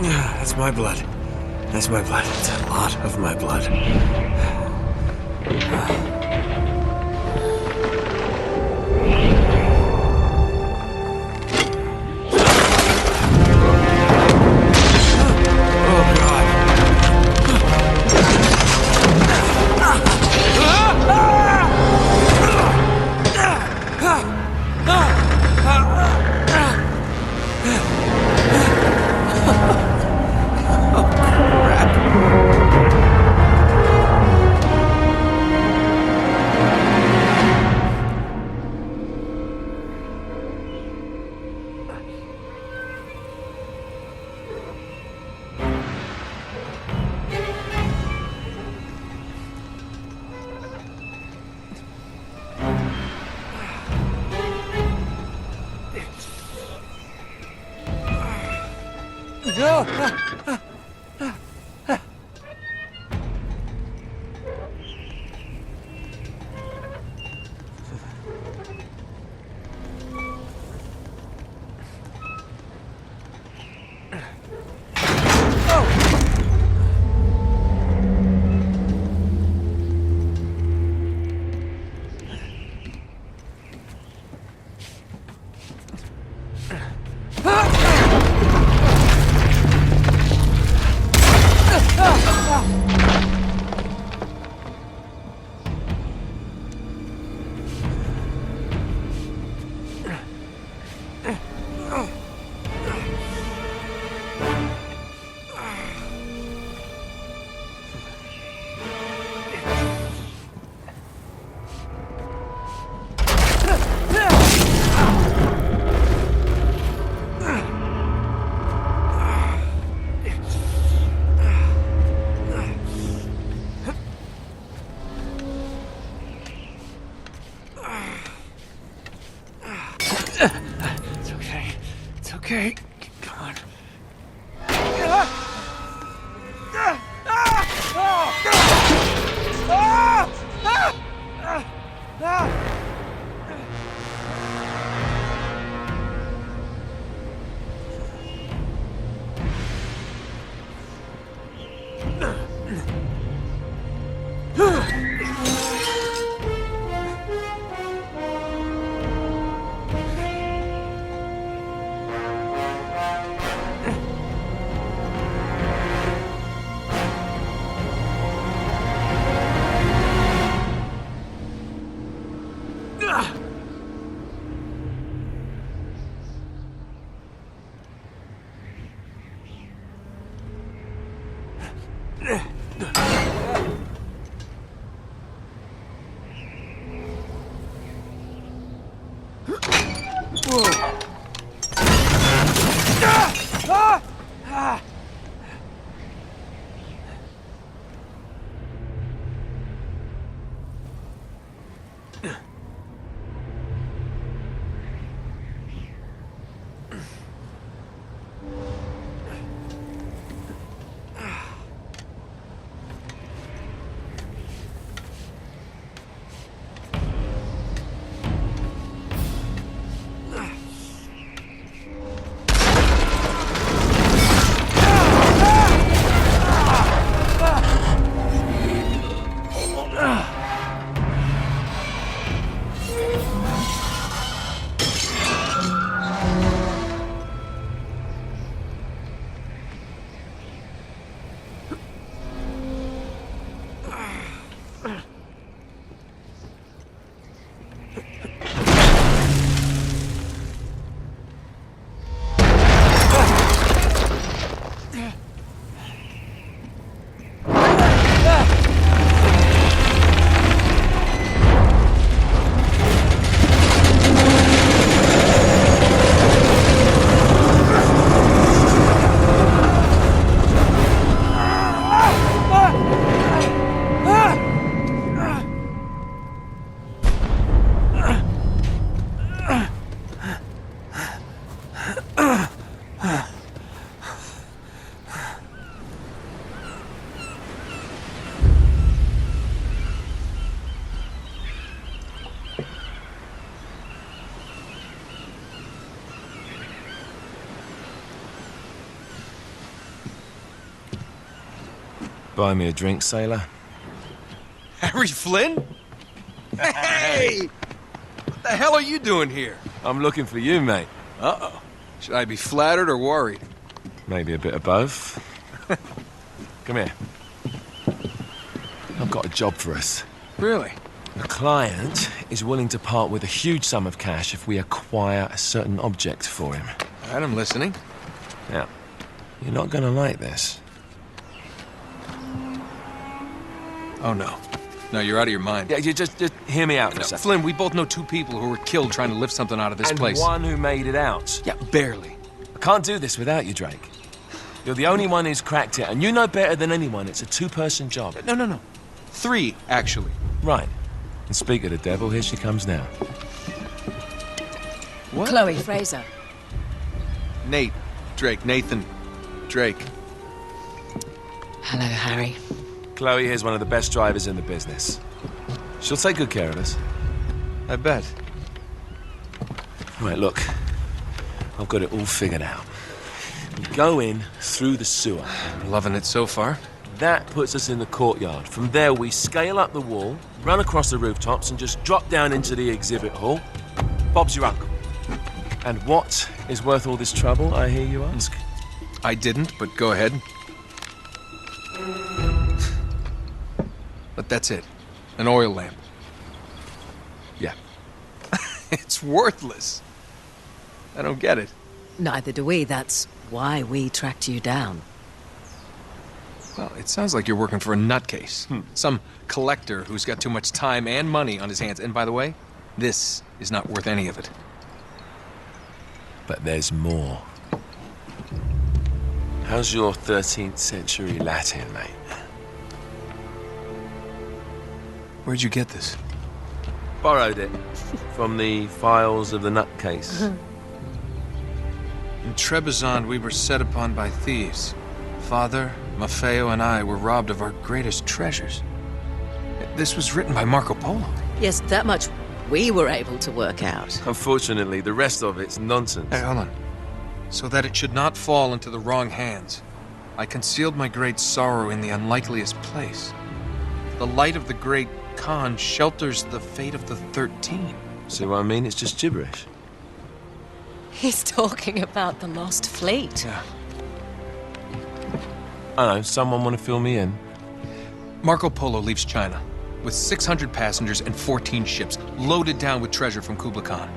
That's my blood. That's my blood. It's a lot of my blood. Okay, come on. buy me a drink, sailor? Harry Flynn? Hey! What the hell are you doing here? I'm looking for you, mate. Uh-oh. Should I be flattered or worried? Maybe a bit of both. Come here. I've got a job for us. Really? The client is willing to part with a huge sum of cash if we acquire a certain object for him. All right, I'm listening. Now, you're not gonna like this. Oh, no. No, you're out of your mind. Yeah, you just hear me out for a second. Flynn, we both know two people who were killed trying to lift something out of this place. And one who made it out. Yeah, barely. I can't do this without you, Drake. You're the only one who's cracked it, and you know better than anyone it's a two-person job. No. 3, actually. Right. And speak of the devil, here she comes now. What? Chloe Fraser. Nate. Drake. Nathan. Drake. Hello, Harry. Chloe here's one of the best drivers in the business. She'll take good care of us. I bet. Right, look. I've got it all figured out. We go in through the sewer. Loving it so far. That puts us in the courtyard. From there, we scale up the wall, run across the rooftops, and just drop down into the exhibit hall. Bob's your uncle. And what is worth all this trouble, I hear you ask? I didn't, but go ahead. But that's it. An oil lamp. Yeah. It's worthless. I don't get it. Neither do we. That's why we tracked you down. Well, it sounds like you're working for a nutcase. Some collector who's got too much time and money on his hands. And by the way, this is not worth any of it. But there's more. How's your 13th century Latin, mate? Where'd you get this? Borrowed it from the files of the nutcase. In Trebizond, we were set upon by thieves. Father, Maffeo, and I were robbed of our greatest treasures. This was written by Marco Polo. Yes, that much we were able to work out. Unfortunately, the rest of it's nonsense. Hey, hold on. So that it should not fall into the wrong hands, I concealed my great sorrow in the unlikeliest place. The light of the great Khan shelters the fate of the 13. See what I mean? It's just gibberish. He's talking about the lost fleet. Yeah. I know, someone want to fill me in? Marco Polo leaves China with 600 passengers and 14 ships loaded down with treasure from Kublai Khan.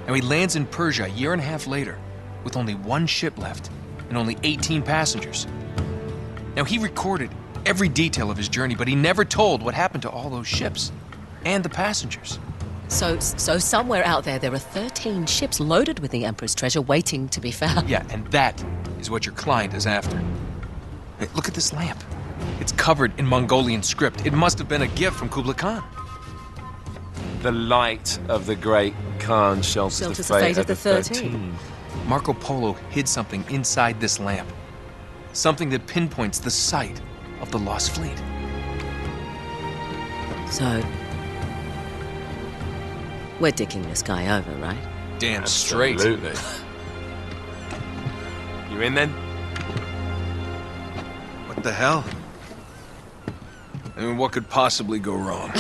And he lands in Persia a year and a half later with only 1 ship left and only 18 passengers. Now, he recorded every detail of his journey, but he never told what happened to all those ships and the passengers. So somewhere out there are 13 ships loaded with the Emperor's treasure waiting to be found. Yeah, and that is what your client is after. Hey, look at this lamp. It's covered in Mongolian script. It must have been a gift from Kublai Khan. The light of the great Khan shelters the fate of the 13. Marco Polo hid something inside this lamp. Something that pinpoints the site of the lost fleet. So, we're dicking this guy over, right? Damn straight. Absolutely. You in then? What the hell? I mean, what could possibly go wrong?